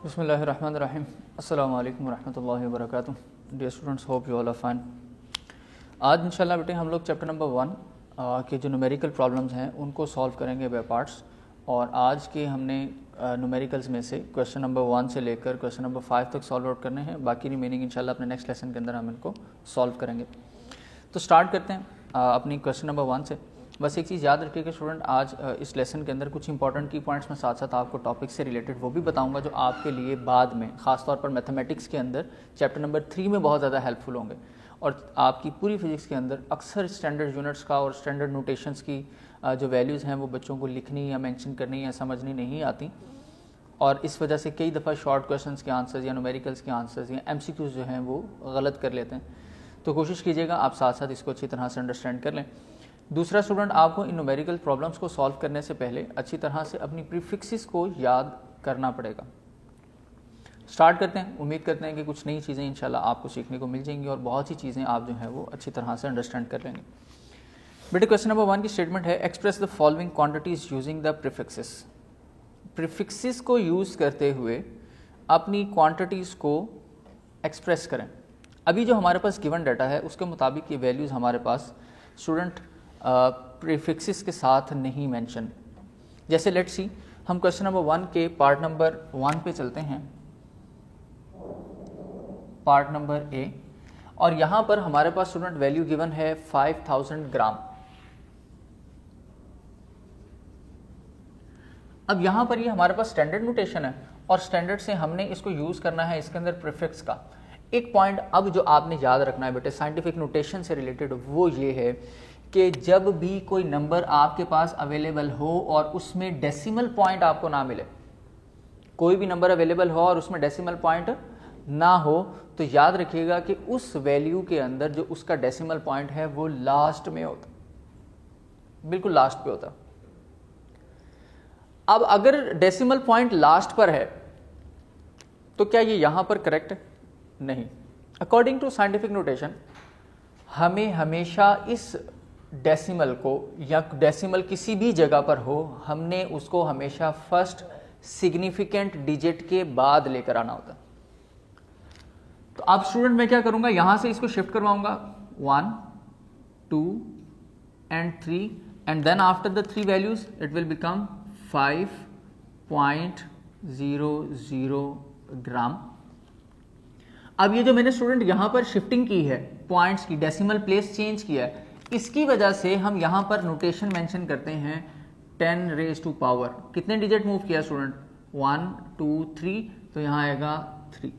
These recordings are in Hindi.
बिस्मिल्लाहिर्रहमानिर्रहीम। अस्सलामु अलैकुम वरहमतुल्लाहि वबरकातुहू। Dear students, hope you all are fine. आज इंशाल्लाह बेटे हम लोग चैप्टर नंबर 1 के जो न्यूमेरिकल प्रॉब्लम्स हैं उनको सॉल्व करेंगे बाय पार्ट्स। और आज के हमने न्यूमेरिकल्स में से क्वेश्चन नंबर 1 से लेकर क्वेश्चन नंबर 5 तक सॉल्व आउट करने हैं। बाकी रिमेनिंग इंशाल्लाह अपने नेक्स्ट लेसन के अंदर हम इनको सॉल्व करेंगे। तो स्टार्ट करते हैं अपनी क्वेश्चन नंबर 1 से। बस एक चीज़ याद रखिए कि स्टूडेंट आज इस लेसन के अंदर कुछ इंपॉर्टेंट की पॉइंट्स में साथ साथ आपको टॉपिक से रिलेटेड वो भी बताऊंगा जो आपके लिए बाद में ख़ासतौर पर मैथमेटिक्स के अंदर चैप्टर नंबर 3 में बहुत ज़्यादा हेल्पफुल होंगे। और आपकी पूरी फिजिक्स के अंदर अक्सर स्टैंडर्ड यूनिट्स का और स्टैंडर्ड नोटेशंस की जो वैल्यूज़ हैं वो बच्चों को लिखनी या मेंशन करनी या समझनी नहीं आती। और इस वजह से कई दफ़ा शॉर्ट क्वेश्चंस के आंसर्स या न्यूमेरिकल्स के आंसर्स या MCQs जो हैं वो गलत कर लेते हैं। तो कोशिश कीजिएगा आप साथ साथ इसको अच्छी तरह से अंडरस्टैंड कर लें। दूसरा स्टूडेंट, आपको इन न्यूमेरिकल प्रॉब्लम्स को सॉल्व करने से पहले अच्छी तरह से अपनी प्रीफिक्सेस को याद करना पड़ेगा। स्टार्ट करते हैं। उम्मीद करते हैं कि कुछ नई चीज़ें इंशाल्लाह आपको सीखने को मिल जाएंगी और बहुत सी चीज़ें आप जो हैं वो अच्छी तरह से अंडरस्टैंड कर लेंगे। बेटे क्वेश्चन नंबर 1 की स्टेटमेंट है, express the following quantities using the prefixes. Prefixes को यूज़ करते हुए अपनी क्वांटिटीज़ को एक्सप्रेस करें। अभी जो हमारे पास गिवन डाटा है उसके मुताबिक ये वैल्यूज़ हमारे पास स्टूडेंट प्रीफिक्सेस के साथ नहीं मेंशन। जैसे लेट्स सी, हम क्वेश्चन नंबर 1 के पार्ट नंबर 1 पे चलते हैं, पार्ट नंबर ए। और यहां पर हमारे पास स्टूडेंट वैल्यू गिवन है 5000 ग्राम। अब यहां पर ये हमारे पास स्टैंडर्ड नोटेशन है और स्टैंडर्ड से हमने इसको यूज करना है इसके अंदर प्रीफिक्स का। एक पॉइंट अब जो आपने याद रखना है बेटे साइंटिफिक नोटेशन से रिलेटेड, वो ये है कि जब भी कोई नंबर आपके पास अवेलेबल हो और उसमें डेसिमल पॉइंट आपको ना मिले, कोई भी नंबर अवेलेबल हो और उसमें डेसिमल पॉइंट ना हो, तो याद रखिएगा कि उस वैल्यू के अंदर जो उसका डेसिमल पॉइंट है वो लास्ट में होता, बिल्कुल लास्ट पे होता। अब अगर डेसिमल पॉइंट लास्ट पर है तो क्या ये यहां पर करेक्ट है? नहीं। अकॉर्डिंग टू साइंटिफिक नोटेशन हमें हमेशा इस डेसिमल को या डेसिमल किसी भी जगह पर हो, हमने उसको हमेशा फर्स्ट सिग्निफिकेंट डिजिट के बाद लेकर आना होता। तो अब स्टूडेंट मैं क्या करूंगा, यहां से इसको शिफ्ट करवाऊंगा 1, 2 and 3 and then after the 3 values it will become 5.00 gram. अब ये जो मैंने स्टूडेंट यहां पर शिफ्टिंग की है पॉइंट्स की, डेसिमल प्लेस चेंज किया है, इसकी वजह से हम यहां पर नोटेशन मेंशन करते हैं 10 रेज़ टू पावर। कितने डिजिट मूव किया स्टूडेंट? 1 2 3, तो यहां आएगा 3।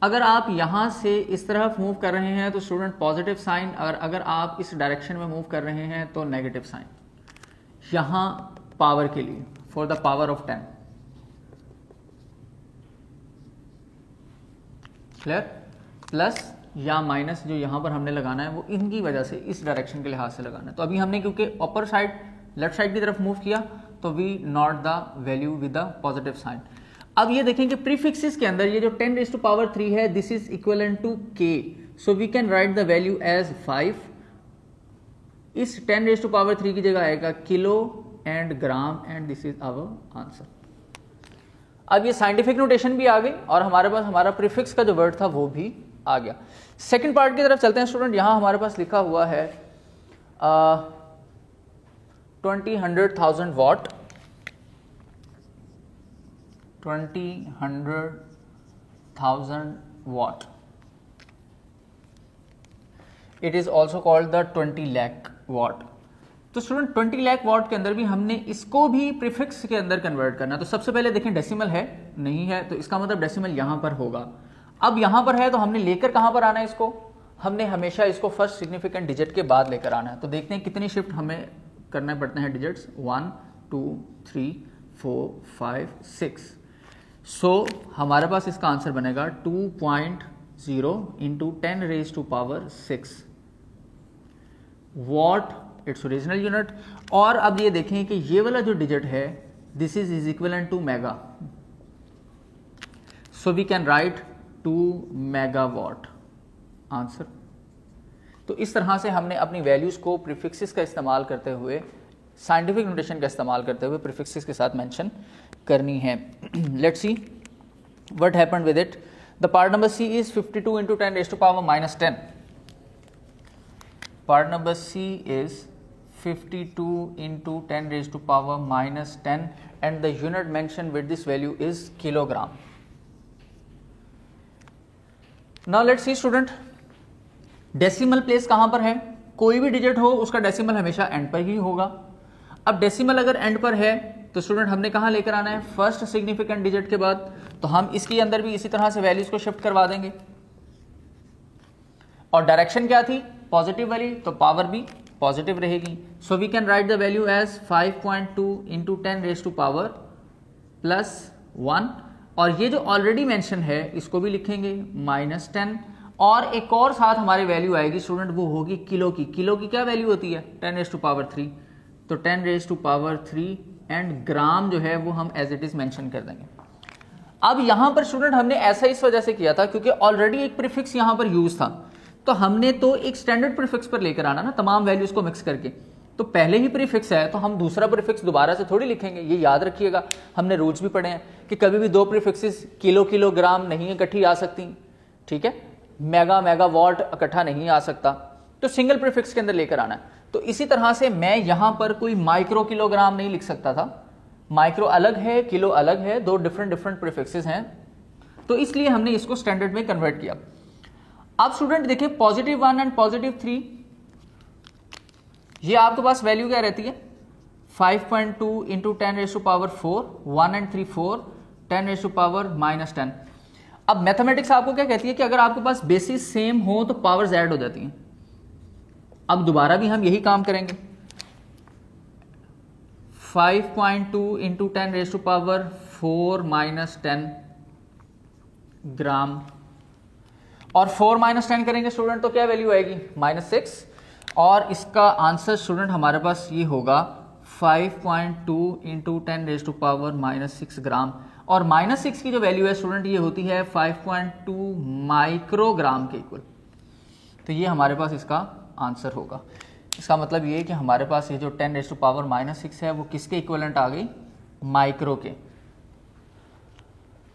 अगर आप यहां से इस तरफ मूव कर रहे हैं तो स्टूडेंट पॉजिटिव साइन, और अगर आप इस डायरेक्शन में मूव कर रहे हैं तो नेगेटिव साइन। यहां पावर के लिए for the power of 10। Clear? Plus या माइनस जो यहां पर हमने लगाना है वो इनकी वजह से इस डायरेक्शन के लिहाज से लगाना है। तो अभी हमने क्योंकि अपर साइड लेफ्ट साइड की तरफ मूव किया तो we note the value with the positive sign. अब ये देखें कि प्रीफिक्सेस के अंदर ये जो 10 रेज़ टू पावर 3 है, this is equivalent to k, so we can write the value as 5। इस 10 रेज़ टू पावर 3 की जगह आएगा kilo and gram and this is our answer. अब ये साइंटिफिक नोटेशन भी आ गई और हमारे पास हमारा प्रीफिक्स का जो वर्ड था वो भी आ गया। सेकंड पार्ट की तरफ चलते हैं स्टूडेंट। यहां हमारे पास लिखा हुआ है 20,100,000 what, 20,100,000 what. It is also called the 20 lakh what. तो स्टूडेंट 20 लाख वॉट के अंदर भी हमने इसको भी प्रीफिक्स के अंदर कन्वर्ट करना है। तो सबसे पहले देखें डेसिमल है नहीं है, तो इसका मतलब डेसिमल यहां पर होगा। अब यहां पर है तो हमने लेकर कहां पर आना है इसको, हमने हमेशा इसको फर्स्ट सिग्निफिकेंट डिजिट के बाद लेकर आना है। तो देखते हैं कितनी शिफ्ट हमें करने पड़ते हैं डिजिट्स, 1 2 3 4 5 6। सो हमारे पास इसका आंसर बनेगा 2.0 into 10 raise to power 6 watt, its original unit. और अब ये देखें कि ये वाला जो डिजिट है this is equivalent to mega, so we can write 2 megawatt answer. तो इस तरह से हमने अपनी वैल्यूज को प्रीफिक्सेस का इस्तेमाल करते हुए साइंटिफिक नोटेशन का इस्तेमाल करते हुए प्रीफिक्सेस के साथ मेंशन करनी है। Let's see what happened with it. The part number C is 52 into 10 raised to power minus 10. Part number C is 52 into 10 raised to power minus 10 and the unit mentioned with this value is kilogram. Now let's see student, decimal place कहां पर है? कोई भी डिजिट हो उसका डेसिमल हमेशा एंड पर ही होगा। अब डेसिमल अगर एंड पर है तो स्टूडेंट हमने कहां लेकर आना है? फर्स्ट सिग्निफिकेंट डिजिट के बाद। तो हम इसके अंदर भी इसी तरह से वैल्यूज को शिफ्ट करवा देंगे और डायरेक्शन क्या थी? पॉजिटिव वाली, तो पावर भी पॉजिटिव रहेगी। So we can write the value as 5.2 into 10 raised to power plus 1 और ये जो ऑलरेडी मेंशन है इसको भी लिखेंगे -10 और एक और साथ हमारी वैल्यू आएगी स्टूडेंट, वो होगी किलो की। किलो की क्या वैल्यू होती है? 10 raised to power 3, तो 10 raised to power 3 एंड ग्राम जो है वो हम एज इट इज मेंशन कर देंगे। अब यहां पर स्टूडेंट हमने ऐसा इस वजह से किया था क्योंकि ऑलरेडी एक प्रीफिक्स यहां पर यूज था, तो हमने तो एक स्टैंडर्ड प्रीफिक्स पर लेकर आना ना तमाम वैल्यूज को मिक्स करके। तो पहले ही प्रीफिक्स है तो हम दूसरा प्रीफिक्स दोबारा से थोड़ी लिखेंगे। ये याद रखिएगा, हमने रूल्स भी पढ़े हैं कि कभी भी दो प्रीफिक्सेस किलो किलोग्राम नहीं इकट्ठी आ सकती, ठीक है। मेगा मेगावाट इकट्ठा नहीं आ सकता, तो सिंगल प्रीफिक्स के अंदर लेकर आना है। तो इसी तरह से मैं यहां पर कोई माइक्रो किलोग्राम नहीं लिख सकता था। माइक्रो अलग है, किलो अलग है, दो डिफरेंट प्रीफिक्सेस हैं, तो इसलिए हमने इसको स्टैंडर्ड में कन्वर्ट किया। अब स्टूडेंट देखिए +1 एंड +3, ये आपके पास वैल्यू क्या रहती है? 5.2 into 10 raised to power 4, 1 and 3 4, 10 raised to power -10। अब मैथमेटिक्स आपको क्या कहती है कि अगर आपके पास बेसिस सेम हो तो पावर्स ऐड हो जाती हैं। अब दोबारा भी हम यही काम करेंगे। 5.2 into 10 raised to power 4 -10 ग्राम और 4 -10 करेंगे स्टूडेंट तो क्या वैल्यू आएगी? -6 और इसका आंसर स्टूडेंट हमारे पास ये होगा 5.2 into 10 raised to power -6 ग्राम और -6 की जो वैल्यू है स्टूडेंट ये होती है 5.2 माइक्रोग्राम के इक्वल। तो ये हमारे पास इसका आंसर होगा। इसका मतलब ये है कि हमारे पास ये जो 10 raised to power -6 है वो किसके इक्वलेंट आ गई? माइक्रो के।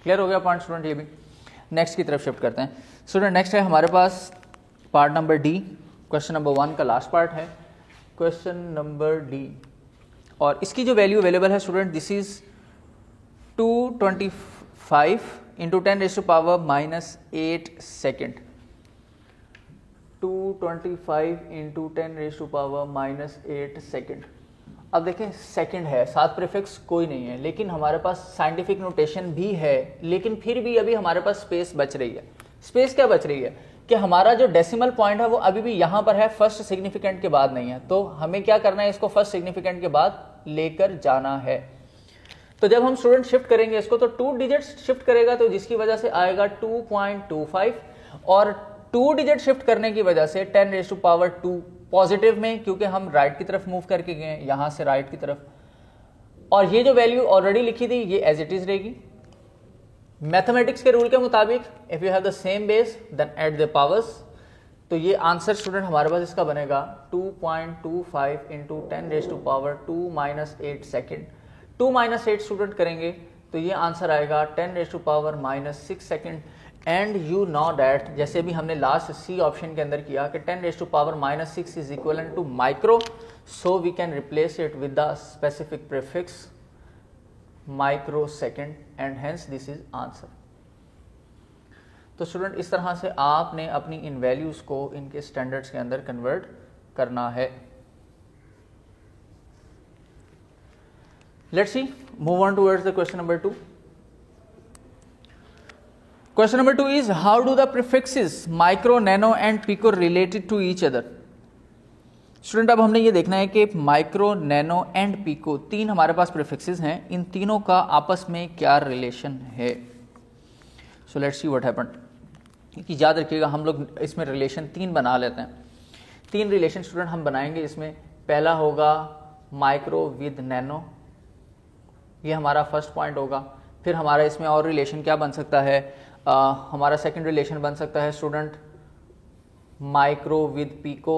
क्लियर हो गया पॉइंट स्टूडेंट? ये भी नेक्स्ट की तरफ शिफ्ट करते हैं स्टूडेंट। नेक्स्ट है हमारे पास part number D, question number 1 का लास्ट पार्ट है क्वेश्चन नंबर डी और इसकी जो वैल्यू अवेलेबल है student, this is 225 into 10 raised to power -8 second. 225 into 10 raised to power -8 second. अब देखें सेकंड है, साथ प्रीफिक्स कोई नहीं है, लेकिन हमारे पास साइंटिफिक नोटेशन भी है, लेकिन फिर भी अभी हमारे पास स्पेस बच रही है। स्पेस क्या बच रही है कि हमारा जो डेसिमल पॉइंट है वो अभी भी यहाँ पर है, फर्स्ट सिग्निफिकेंट के बाद नहीं है। तो हमें क्या करना है? इसको फर्स्ट सिग्निफिकेंट के बाद लेकर जाना है। तो जब हम स्टूडेंट शिफ्ट करेंगे इसको तो 2 डिजिट्स शिफ्ट करेगा, तो जिसकी वजह से आएगा 2.25 और 2 डिजिट शिफ्ट करने की वजह से 10 raised to power 2 पॉजिटिव में, क्योंकि हम राइट की तरफ मूव करके गए यहां से राइट की तरफ, और ये जो वैल्यू ऑलरेडी लिखी थी ये एज इट इज रहेगी। मैथमेटिक्स के रूल के मुताबिक if you have the same base then add the powers, तो ये आंसर स्टूडेंट हमारे पास इसका बनेगा 2.25 into 10 raised to power 2 -8 second. 2 -8 student करेंगे तो ये आंसर आएगा 10 raised to power -6 second. And you know that, जैसे भी हमने लास्ट सी ऑप्शन के अंदर किया कि 10 raised to power -6 is equivalent to micro, so we can replace it with the specific prefix micro second and hence this is answer. तो स्टूडेंट इस तरह से आपने अपनी इन वैल्यूज को इनके स्टैंडर्ड्स के अंदर कन्वर्ट करना है। Let's C move on towards the question number 2। Question number 2 is how do the prefixes micro, nano and pico related to each other? Student अब हमने ये देखना है कि माइक्रो, नैनो एंड पिको तीन हमारे पास प्रीफिक्सेस हैं, इन तीनों का आपस में क्या रिलेशन है। So let's see what happened. कि याद रखिएगा हम लोग इसमें रिलेशन 3 बना लेते हैं। 3 रिलेशन स्टूडेंट हम बनाएंगे इसमें। पहला होगा माइक्रो विद नैनो, ये हमारा फर्स्ट पॉइंट होगा। फिर हमारा इसमें और रिलेशन क्या बन सकता है? हमारा सेकंड रिलेशन बन सकता है स्टूडेंट माइक्रो विद पिको,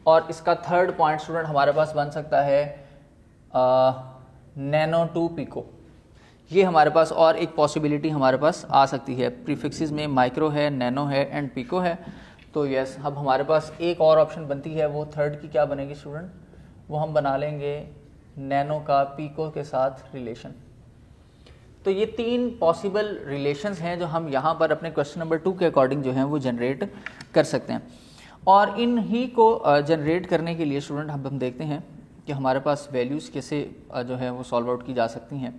और इसका थर्ड पॉइंट स्टूडेंट हमारे पास बन सकता है नैनो टू पिको। ये हमारे पास और एक पॉसिबिलिटी हमारे पास आ सकती है। प्रीफिक्सेस में माइक्रो है, नैनो है एंड पिको है। तो यस, अब हमारे पास एक और ऑप्शन बनती है, वो थर्ड की क्या बनेगी स्टूडेंट, वो हम बना लेंगे नैनो का पिको के साथ रिलेशन। तो ये 3 पॉसिबल रिलेशंस हैं जो हम यहाँ पर अपने क्वेश्चन नंबर 2 के अकॉर्डिंग जो हैं वो जनरेट कर सकते हैं। और इन ही को जनरेट करने के लिए स्टूडेंट हम देखते हैं कि हमारे पास वैल्यूज़ कैसे जो है वो सॉल्व आउट की जा सकती हैं।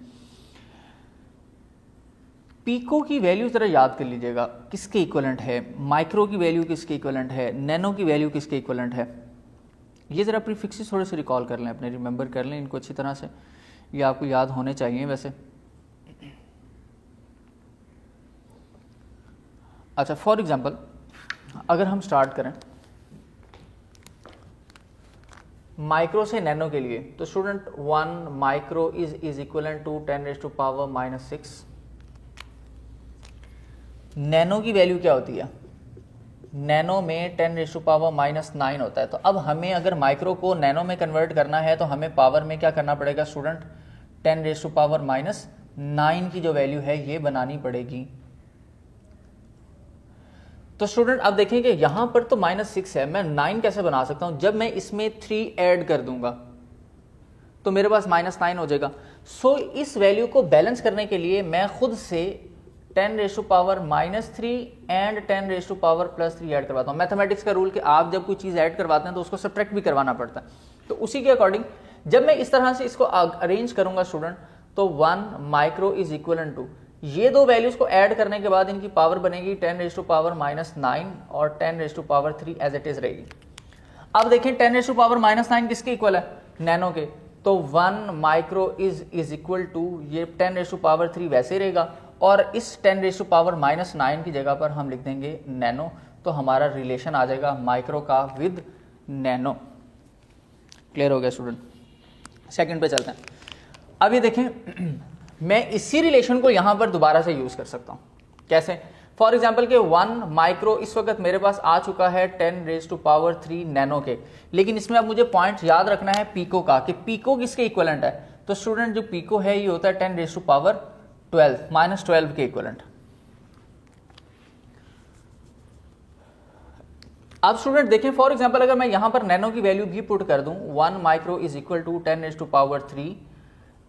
पिको की वैल्यू ज़रा याद कर लीजिएगा किसके इक्वलेंट है, माइक्रो की वैल्यू किसके इक्वलेंट है, नैनो की वैल्यू किसके इक्वलेंट है। ये ज़रा प्रीफिक्सेस थोड़े से रिकॉल कर लें, अपने रिमेंबर कर लें इनको अच्छी तरह से, ये आपको याद होने चाहिए वैसे। अच्छा, फॉर एग्जांपल अगर हम स्टार्ट करें माइक्रो से नैनो के लिए, तो student 1 micro is equivalent to 10⁻⁻⁶। Nano की वैल्यू क्या होती है, नैनो में 10⁻⁻⁹ होता है। तो अब हमें अगर माइक्रो को नैनो में कन्वर्ट करना है तो हमें पावर में क्या करना पड़ेगा स्टूडेंट, 10⁻⁹ की जो वैल्यू है ये बनानी पड़ेगी। तो स्टूडेंट अब देखें कि यहां पर तो -6 है, मैं 9 कैसे बना सकता हूं, जब मैं इसमें 3 ऐड कर दूंगा तो मेरे पास -9 हो जाएगा। सो इस वैल्यू को बैलेंस करने के लिए मैं खुद से 10⁻³ एंड 10⁻+3 ऐड करवाता हूं। मैथमेटिक्स का रूल कि आप जब कोई चीज ऐड करवाते हैं तो उसको सब्ट्रैक्ट भी करवाना पड़ता है। तो उसी के अकॉर्डिंग जब मैं इस तरह से इसको अरेंज करूंगा स्टूडेंट, तो 1 माइक्रो इज इक्वलेंट टू, ये दो वैल्यूज को ऐड करने के बाद इनकी पावर बनेगी 10⁻⁻9 और 10⁻³ एज इट इज रहेगी। अब देखें 10⁻⁻9 किसके इक्वल है, नैनो के। तो 1 माइक्रो इज इक्वल टू, ये 10⁻³ वैसे रहेगा और इस 10⁻⁻9 की जगह पर हम लिख देंगे नैनो। तो हमारा रिलेशन आ जाएगा माइक्रो का विद नैनो। क्लियर हो गया स्टूडेंट। सेकंड पे चलते हैं। अब ये देखें मैं इसी रिलेशन को यहां पर दोबारा से यूज कर सकता हूं। कैसे, फॉर एग्जाम्पल के 1 माइक्रो इस वक्त मेरे पास आ चुका है 10⁻³ नैनो के, लेकिन इसमें अब मुझे पॉइंट याद रखना है पिको का, कि पिको किसके इक्वलेंट है। तो स्टूडेंट जो पिको है ये होता है 10⁻12 -12 के इक्वलेंट। अब स्टूडेंट देखें फॉर एग्जांपल अगर मैं यहां पर नैनो की वैल्यू भी पुट कर दूं, 1 माइक्रो इज इक्वल टू 10⁻³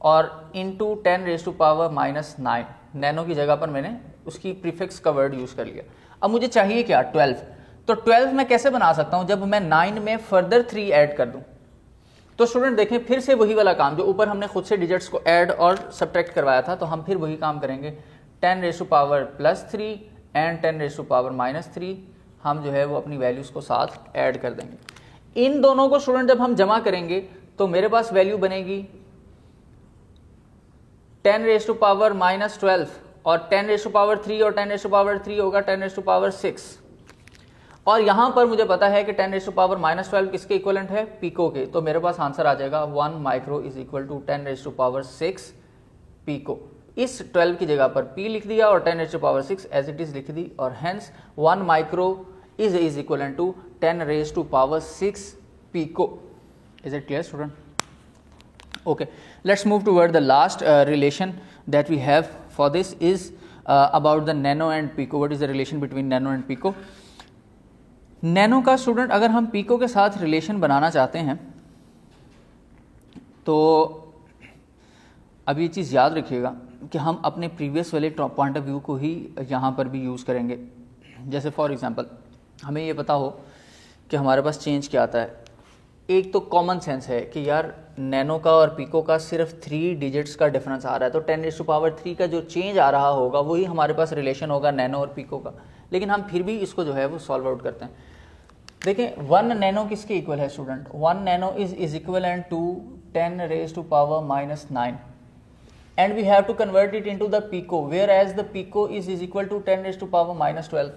और इनटू 10⁻⁻9, नैनो की जगह पर मैंने उसकी प्रीफिक्स का वर्ड यूज कर लिया। अब मुझे चाहिए क्या, 12। तो 12 मैं कैसे बना सकता हूं, जब मैं 9 में फर्दर 3 ऐड कर दूं। तो स्टूडेंट देखें फिर से वही वाला काम, जो ऊपर हमने खुद से डिजिट्स को ऐड और सब्ट्रैक्ट करवाया था, तो हम फिर वही काम करेंगे। 10⁻+3 एंड 10⁻⁻3 हम जो है वो अपनी वैल्यूज को साथ ऐड कर देंगे। इन दोनों को स्टूडेंट जब हम जमा करेंगे तो मेरे पास वैल्यू बनेगी 10⁻⁻12 और 10⁻³ और 10⁻³ होगा 10⁻6। और यहां पर मुझे पता है कि 10⁻⁻12 किसके इक्वलेंट है, पिको के। तो मेरे पास आंसर आ जाएगा 1 micro is equal to 10⁻6 pico. इस 12 की जगह पर पी लिख दिया और 10⁻6 एज इट इज लिख दी, और hence 1 micro is equivalent to 10⁻6 pico. Is it clear student? Okay, let's move toward the last relation that we have for this is about the nano and pico. What is the relation between nano and pico? Nano का स्टूडेंट अगर हम पिको के साथ रिलेशन बनाना चाहते हैं तो अब ये चीज़ याद रखिएगा कि हम अपने प्रीवियस वाले पॉइंट ऑफ व्यू को ही यहाँ पर भी यूज़ करेंगे। जैसे फॉर एग्जांपल हमें ये पता हो कि हमारे पास चेंज क्या आता है। एक तो कॉमन सेंस है कि यार नैनो का और पिको का सिर्फ 3 डिजिट्स का डिफरेंस आ रहा है, तो 10⁻³ का जो चेंज आ रहा होगा वही हमारे पास रिलेशन होगा नैनो और पिको का। लेकिन हम फिर भी इसको जो है वो सॉल्व आउट करते हैं। देखें 1 नैनो किसके इक्वल है student, 1 nano is equivalent to 10⁻⁻9 and we have to convert it into the pico, whereas the pico is equal to 10⁻⁻12।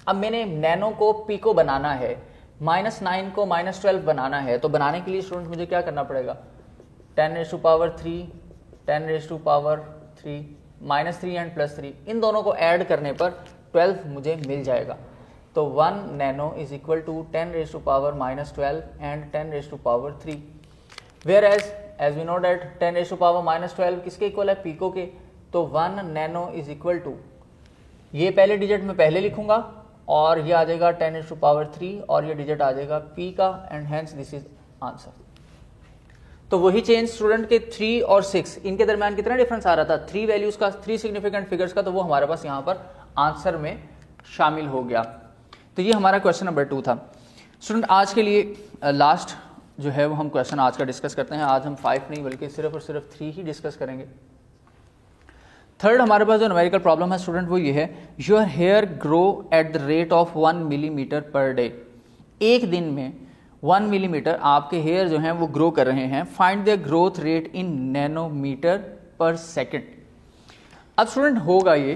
अब मैंने नैनो को पिको बनाना है, -9 को -12 बनाना है, तो बनाने के लिए स्टूडेंट मुझे क्या करना पड़ेगा, 10⁻3 10⁻3 -3 एंड +3 इन दोनों को ऐड करने पर 12 मुझे मिल जाएगा। तो 1 nano is equal to 10⁻⁻12 and 10⁻3, whereas we know that 10⁻⁻12 किसके इक्वल है, पिको के, तो 1 नैनो इज इक्वल टू, ये पहले डिजिट में पहले लिखूंगा और ये आ जाएगा 10⁻3 और ये डिजिट आ जाएगा पी का, and hence this is answer. तो वही चेंज स्टूडेंट के 3 और 6 इनके दरमियान कितना डिफरेंस आ रहा था, 3 वैल्यूज का, 3 सिग्निफिकेंट फिगर्स का, तो वो हमारे पास यहाँ पर आंसर में शामिल हो गया। तो ये हमारा क्वेश्चन नंबर 2 था। स्टूडेंट आज के लिए लास्ट जो है वो हम क्वेश्चन आज का डिस्कस करते हैं। आज हम 5 नहीं बल्कि सिर्फ और सिर्फ 3 ही डिस्कस करेंगे। थर्ड हमारे पास जो न्यूमेरिकल प्रॉब्लम है स्टूडेंट वो ये है, your hair grow at the rate of 1 millimetre per day. एक दिन में 1 मिलीमीटर आपके हेयर जो हैं वो ग्रो कर रहे हैं। Find the growth rate in nanometre per second. अब स्टूडेंट होगा ये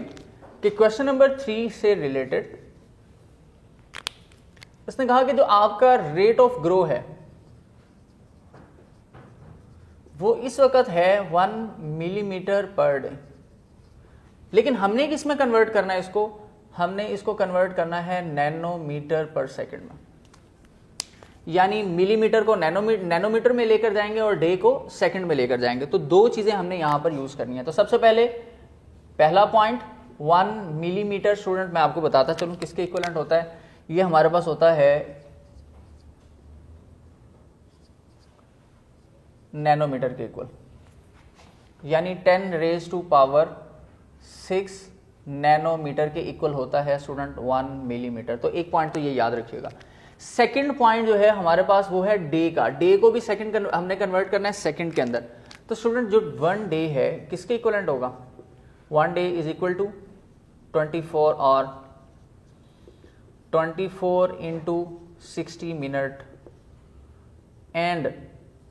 कि क्वेश्चन नंबर 3 से रिलेटेड इसने कहा कि जो आपका रेट ऑफ ग्रो है वो इस वक्त है 1 मिलीमीटर पर डे, लेकिन हमने किस में कन्वर्ट करना है इसको, हमने इसको कन्वर्ट करना है नैनोमीटर पर सेकंड में, यानी मिलीमीटर को नैनोमीटर में लेकर जाएंगे और डे को सेकंड में लेकर जाएंगे। तो दो चीजें हमने यहां पर यूज करनी है। तो सबसे पहले पहला पॉइंट 1 मिलीमीटर स्टूडेंट मैं आपको बताता चलूं किसके इक्विवेलेंट होता है। ये हमारे पास होता है नैनोमीटर के इक्वल, यानी 10⁻6 नैनोमीटर के इक्वल होता है स्टूडेंट 1 मिलीमीटर। तो एक पॉइंट तो ये याद रखिएगा। सेकंड पॉइंट जो है हमारे पास वो है डे का। डे को भी सेकंड हमने कन्वर्ट करना है सेकंड के अंदर। तो स्टूडेंट जो 1 डे है किसके इक्वलेंट होगा, 1 डे इज इक्वल टू 24 और 24 into 60 minute and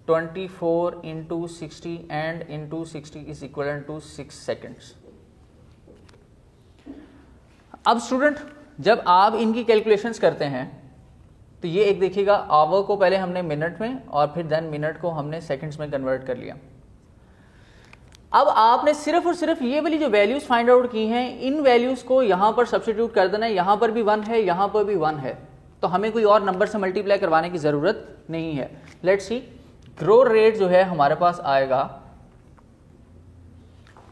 24 into 60 and into 60 is equivalent to 6 seconds. अब स्टूडेंट जब आप इनकी कैलकुलेशंस करते हैं तो ये एक देखिएगा, आवर को पहले हमने मिनट में और फिर देन मिनट को हमने सेकंड्स में कन्वर्ट कर लिया। अब आपने सिर्फ और सिर्फ ये वाली जो वैल्यूज फाइंड आउट की हैं, इन वैल्यूज को यहां पर सब्स्टिट्यूट कर देना है। यहां पर भी 1 है, यहां पर भी 1 है, तो हमें कोई और नंबर से मल्टीप्लाई करवाने की जरूरत नहीं है। लेट्स सी, ग्रो रेट जो है हमारे पास आएगा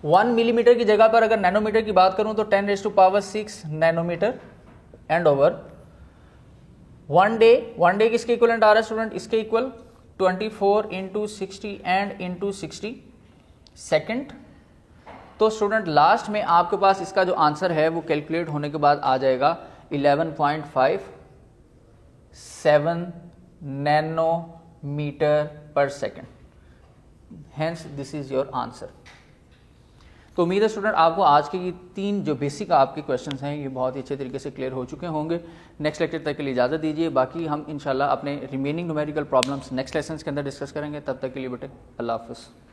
1 मिलीमीटर की जगह पर अगर नैनोमीटर की बात करूं तो 10⁻6 नैनोमीटर एंड ओवर 1 डे किसके इक्वलेंट आ रहा है स्टूडेंट, इसके equal 24 into 60 and into 60 second. तो स्टूडेंट लास्ट में आपके पास इसका जो आंसर है वो कैलकुलेट होने के बाद आ जाएगा 11.57 nanometre per second. Hence this is your answer. तो उम्मीद है स्टूडेंट आपको आज के ये 3 जो बेसिक आपके क्वेश्चंस हैं ये बहुत ही अच्छे तरीके से क्लियर हो चुके होंगे। नेक्स्ट लेक्चर तक के लिए इजाज़त दीजिए। बाकी हम इंशाल्लाह अपने remaining numerical problems next lesson के अंदर डिस्कस करेंगे। तब तक के लिए बेटे अल्लाह हाफ़िज़।